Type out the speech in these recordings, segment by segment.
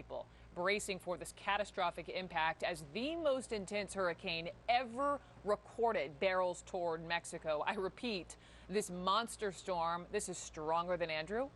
People bracing for this catastrophic impact as the most intense hurricane ever recorded barrels toward Mexico. I repeat, this monster storm, this is stronger than Andrew,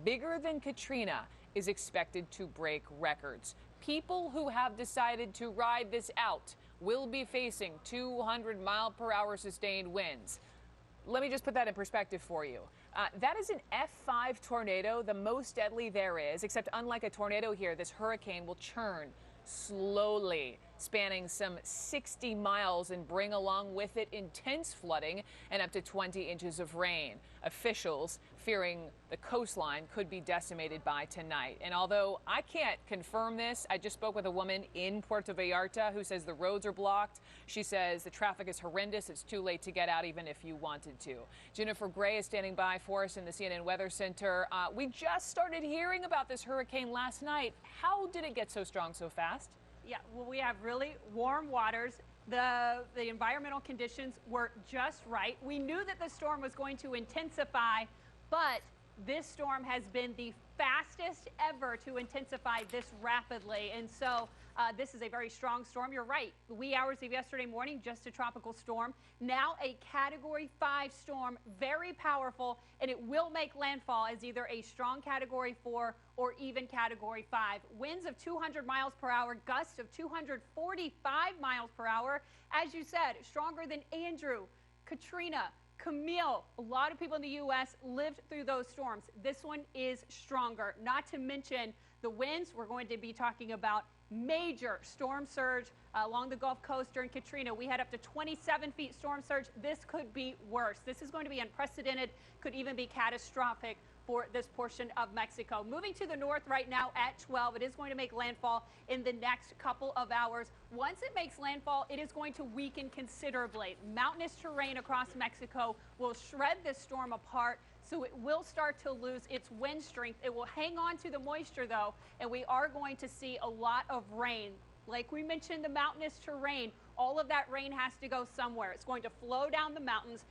bigger than Katrina, is expected to break records. People who have decided to ride this out will be facing 200-mile-per-hour sustained winds. Let me just put that in perspective for you. That is an F5 tornado, the most deadly there is, except unlike a tornado here, this hurricane will churn slowly, spanning some 60 miles and bring along with it intense flooding and up to 20 inches of rain. Officials fearing the coastline could be decimated by tonight. And although I can't confirm this, I just spoke with a woman in Puerto Vallarta who says the roads are blocked. She says the traffic is horrendous. It's too late to get out even if you wanted to. Jennifer Gray is standing by for us in the CNN Weather Center. We just started hearing about this hurricane last night. How did it get so strong so fast? Yeah, well, we have really warm waters. The environmental conditions were just right. We knew that the storm was going to intensify, but this storm has been the fastest ever to intensify this rapidly. And so this is a very strong storm. You're right. The wee hours of yesterday morning, just a tropical storm. Now a Category 5 storm, very powerful, and it will make landfall as either a strong Category 4 or even Category 5. Winds of 200 miles per hour, gusts of 245 miles per hour. As you said, stronger than Andrew, Katrina, Camille. A lot of people in the U.S. lived through those storms. This one is stronger. Not to mention the winds. We're going to be talking about major storm surge along the Gulf Coast during Katrina. We had up to 27 feet storm surge. This could be worse. This is going to be unprecedented, could even be catastrophic for this portion of Mexico. Moving to the north right now at 12, it is going to make landfall in the next couple of hours. Once it makes landfall, it is going to weaken considerably. Mountainous terrain across Mexico will shred this storm apart, so it will start to lose its wind strength. It will hang on to the moisture, though, and we are going to see a lot of rain. Like we mentioned, the mountainous terrain, all of that rain has to go somewhere. It's going to flow down the mountains.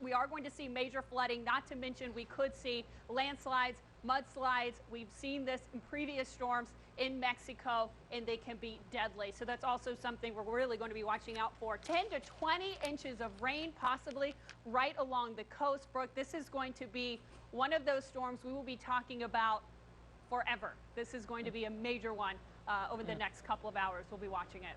We are going to see major flooding, not to mention we could see landslides, mudslides. We've seen this in previous storms in Mexico, and they can be deadly. So that's also something we're really going to be watching out for. 10 to 20 inches of rain, possibly right along the coast. Brooke, this is going to be one of those storms we will be talking about forever. This is going to be a major one over the next couple of hours. We'll be watching it.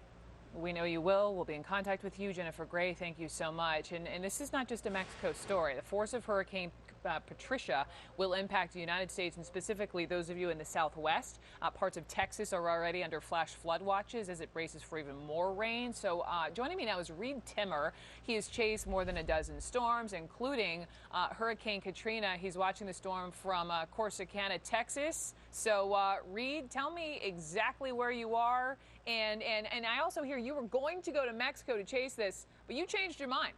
We know you will. We'll be in contact with you. Jennifer Gray, thank you so much. And this is not just a Mexico story. The force of Hurricane Patricia will impact the United States, and specifically those of you in the Southwest. Parts of Texas are already under flash flood watches as it braces for even more rain. So joining me now is Reed Timmer. He has chased more than a dozen storms, including Hurricane Katrina. He's watching the storm from Corsicana, Texas. So Reed, tell me exactly where you are. And I also hear you were going to go to Mexico to chase this, but you changed your mind.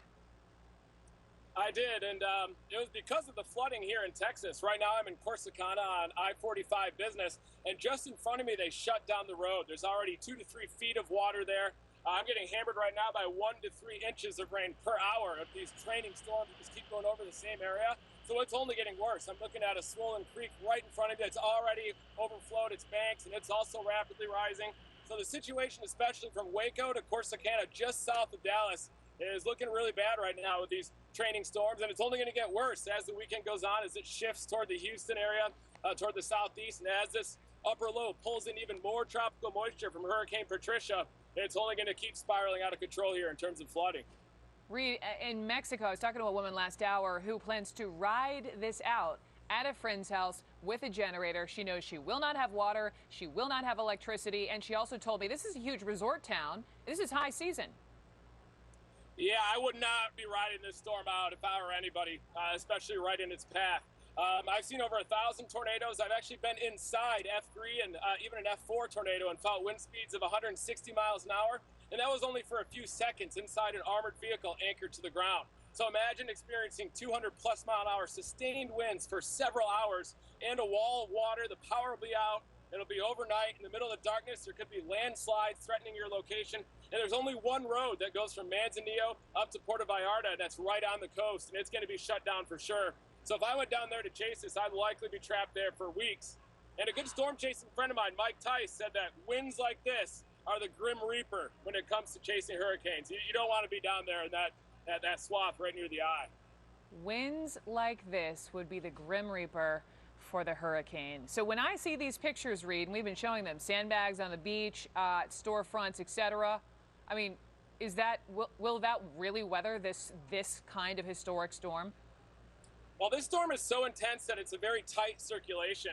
I did, and it was because of the flooding here in Texas. Right now I'm in Corsicana on I-45 business, and just in front of me they shut down the road. There's already 2 to 3 feet of water there. I'm getting hammered right now by 1 to 3 inches of rain per hour of these training storms that just keep going over the same area. So it's only getting worse. I'm looking at a swollen creek right in front of me. It's already overflowed its banks, and it's also rapidly rising. So the situation, especially from Waco to Corsicana, just south of Dallas, is looking really bad right now with these training storms, and it's only going to get worse as the weekend goes on, as it shifts toward the Houston area, toward the southeast, and as this upper low pulls in even more tropical moisture from Hurricane Patricia, it's only going to keep spiraling out of control here in terms of flooding. Reed, in Mexico, I was talking to a woman last hour who plans to ride this out at a friend's house with a generator. She knows she will not have water, she will not have electricity, and she also told me this is a huge resort town. This is high season. Yeah, I would not be riding this storm out if I were anybody, especially right in its path. I've seen over 1,000 tornadoes. I've actually been inside F3 and even an F4 tornado and felt wind speeds of 160 miles an hour. And that was only for a few seconds inside an armored vehicle anchored to the ground. So imagine experiencing 200 plus mile an hour sustained winds for several hours and a wall of water. The power will be out. It'll be overnight. In the middle of the darkness, there could be landslides threatening your location. And there's only one road that goes from Manzanillo up to Puerto Vallarta, and that's right on the coast, and it's going to be shut down for sure. So if I went down there to chase this, I'd likely be trapped there for weeks. And a good storm chasing friend of mine, Mike Tice, said that winds like this are the Grim Reaper when it comes to chasing hurricanes. You don't want to be down there in that swath right near the eye. Winds like this would be the Grim Reaper for the hurricane. So when I see these pictures, Reed, and we've been showing them, sandbags on the beach, storefronts, etc. I mean, will that really weather this kind of historic storm? Well, this storm is so intense that it's a very tight circulation.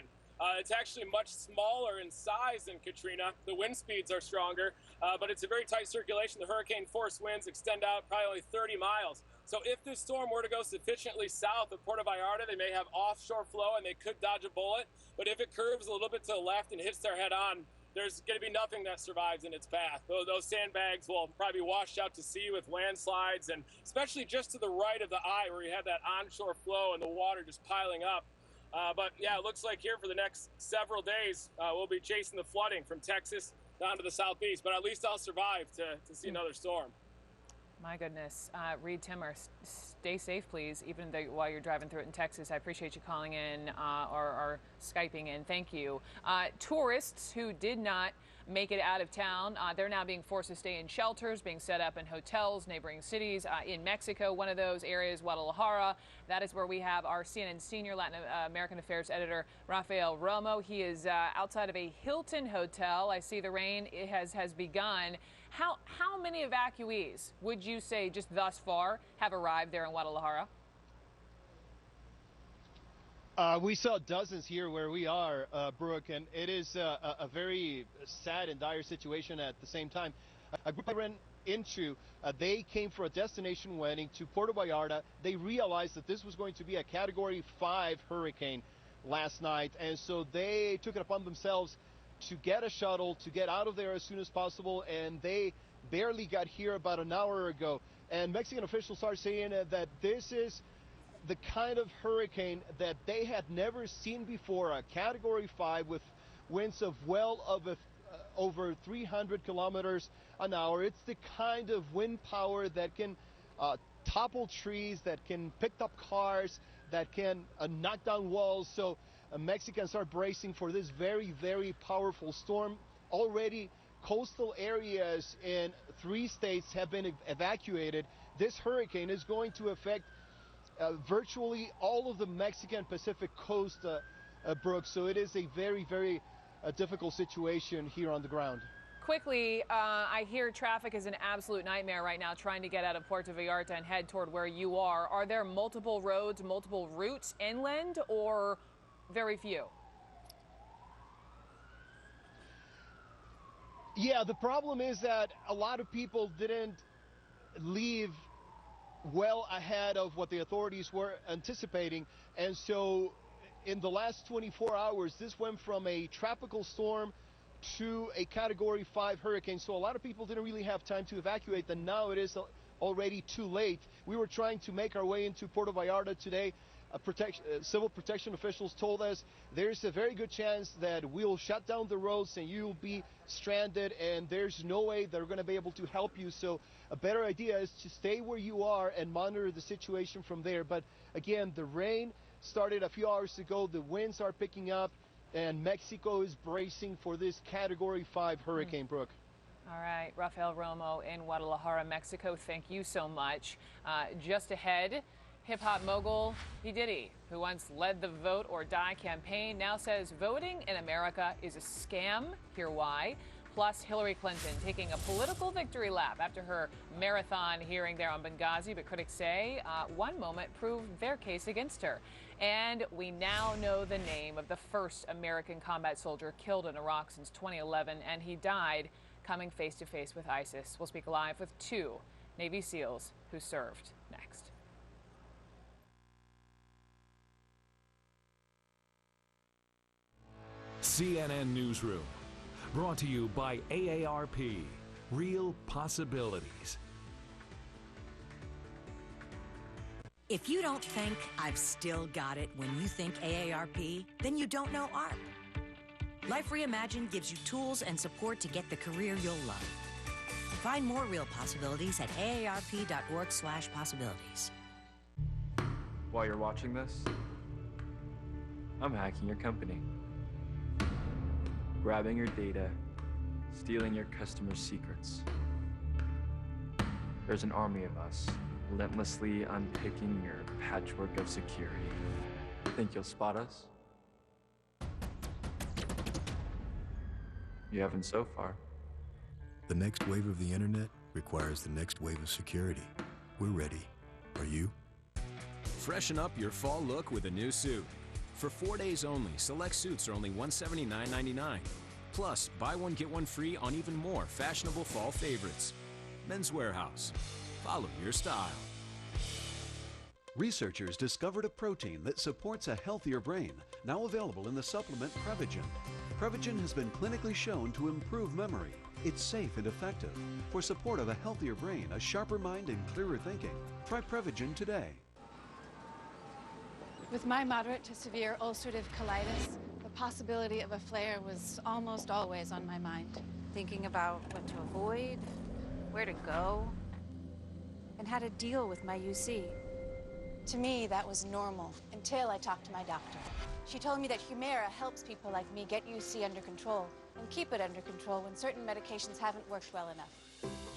It's actually much smaller in size than Katrina. The wind speeds are stronger, but it's a very tight circulation. The hurricane force winds extend out probably 30 miles. So if this storm were to go sufficiently south of Puerto Vallarta, they may have offshore flow and they could dodge a bullet. But if it curves a little bit to the left and hits their head on, there's going to be nothing that survives in its path. Those sandbags will probably be washed out to sea with landslides, and especially just to the right of the eye where you have that onshore flow and the water just piling up. But yeah, it looks like here for the next several days, we'll be chasing the flooding from Texas down to the southeast. But at least I'll survive to see another storm. My goodness. Reed Timmer, stay safe, please, even while you're driving through it in Texas. I appreciate you calling in or Skyping in. Thank you. Tourists who did not make it out of town, they're now being forced to stay in shelters, being set up in hotels, neighboring cities in Mexico. One of those areas, Guadalajara. That is where we have our CNN senior Latin American Affairs editor, Rafael Romo. He is outside of a Hilton hotel. I see the rain has begun. How many evacuees would you say just thus far have arrived there in Guadalajara? We saw dozens here where we are, Brooke, and it is a very sad and dire situation at the same time. A group I ran into, they came for a destination wedding to Puerto Vallarta. They realized that this was going to be a Category 5 hurricane last night, and so they took it upon themselves to get a shuttle, to get out of there as soon as possible, and they barely got here about an hour ago. And Mexican officials are saying that this is the kind of hurricane that they had never seen before, a Category 5 with winds of over 300 kilometers an hour. It's the kind of wind power that can topple trees, that can pick up cars, that can knock down walls. So Mexicans are bracing for this very, very powerful storm. Already, coastal areas in 3 states have been evacuated. This hurricane is going to affect virtually all of the Mexican Pacific coast, Brooke. So it is a very, very difficult situation here on the ground. Quickly, I hear traffic is an absolute nightmare right now trying to get out of Puerto Vallarta and head toward where you are. Are there multiple roads, multiple routes inland, or very few? Yeah, the problem is that a lot of people didn't leave well ahead of what the authorities were anticipating, and so in the last 24 hours this went from a tropical storm to a Category 5 hurricane. So a lot of people didn't really have time to evacuate, and now it is already too late. We were trying to make our way into Puerto Vallarta today. Civil protection officials told us there's a very good chance that we'll shut down the roads and you'll be stranded, and there's no way they're going to be able to help you. So a better idea is to stay where you are and monitor the situation from there. But again, the rain started a few hours ago. The winds are picking up, and Mexico is bracing for this Category 5 hurricane, Brooke. All right, Rafael Romo in Guadalajara, Mexico. Thank you so much. Just ahead, hip-hop mogul P. Diddy, who once led the Vote or Die campaign, now says voting in America is a scam. Hear why. Plus, Hillary Clinton taking a political victory lap after her marathon hearing there on Benghazi, but critics say one moment proved their case against her. And we now know the name of the first American combat soldier killed in Iraq since 2011, and he died coming face-to-face with ISIS. We'll speak live with 2 Navy SEALs who served next. CNN Newsroom, brought to you by AARP, Real Possibilities. If you don't think I've still got it when you think AARP, then you don't know ARP. Life Reimagined gives you tools and support to get the career you'll love. Find more real possibilities at aarp.org/possibilities. While you're watching this, I'm hacking your company. grabbing your data, stealing your customers' secrets. There's an army of us, relentlessly unpicking your patchwork of security. Think you'll spot us? You haven't so far. The next wave of the internet requires the next wave of security. We're ready. Are you? Freshen up your fall look with a new suit. For 4 days only, select suits are only $179.99. Plus, buy one, get one free on even more fashionable fall favorites. Men's Warehouse. Follow your style. Researchers discovered a protein that supports a healthier brain, now available in the supplement Prevagen. Prevagen has been clinically shown to improve memory. It's safe and effective. For support of a healthier brain, a sharper mind, and clearer thinking, try Prevagen today. With my moderate to severe ulcerative colitis, the possibility of a flare was almost always on my mind. Thinking about what to avoid, where to go, and how to deal with my UC. To me, that was normal until I talked to my doctor. She told me that Humira helps people like me get UC under control and keep it under control when certain medications haven't worked well enough.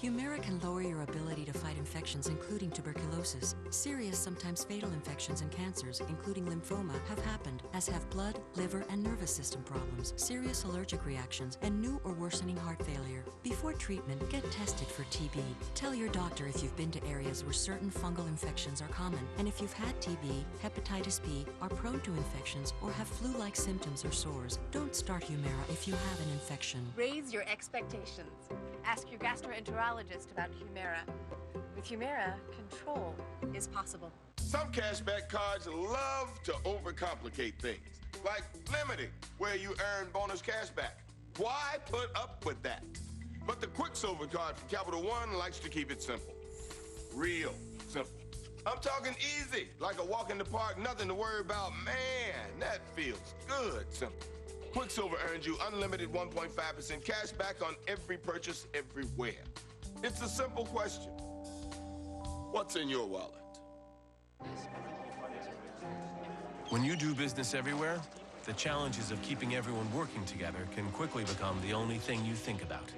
Humira can lower your ability to fight infections, including tuberculosis. Serious, sometimes fatal infections and cancers, including lymphoma, have happened, as have blood, liver, and nervous system problems, serious allergic reactions, and new or worsening heart failure. Before treatment, get tested for TB. Tell your doctor if you've been to areas where certain fungal infections are common, and if you've had TB, hepatitis B, are prone to infections, or have flu-like symptoms or sores. Don't start Humira if you have an infection. Raise your expectations. Ask your gastroenterologist about Humira. With Humira, control is possible. Some cashback cards love to overcomplicate things, like limiting, where you earn bonus cashback. Why put up with that? But the Quicksilver card from Capital One likes to keep it simple. Real simple. I'm talking easy, like a walk in the park, nothing to worry about. Man, that feels good simple. Quicksilver earns you unlimited 1.5% cash back on every purchase everywhere. It's a simple question. What's in your wallet? When you do business everywhere, the challenges of keeping everyone working together can quickly become the only thing you think about.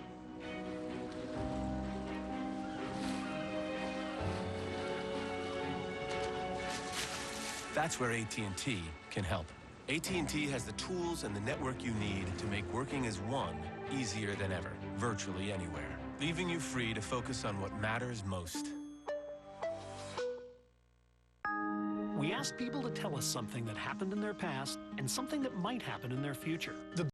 That's where AT&T can help. AT&T has the tools and the network you need to make working as one easier than ever, virtually anywhere, leaving you free to focus on what matters most. We ask people to tell us something that happened in their past and something that might happen in their future. The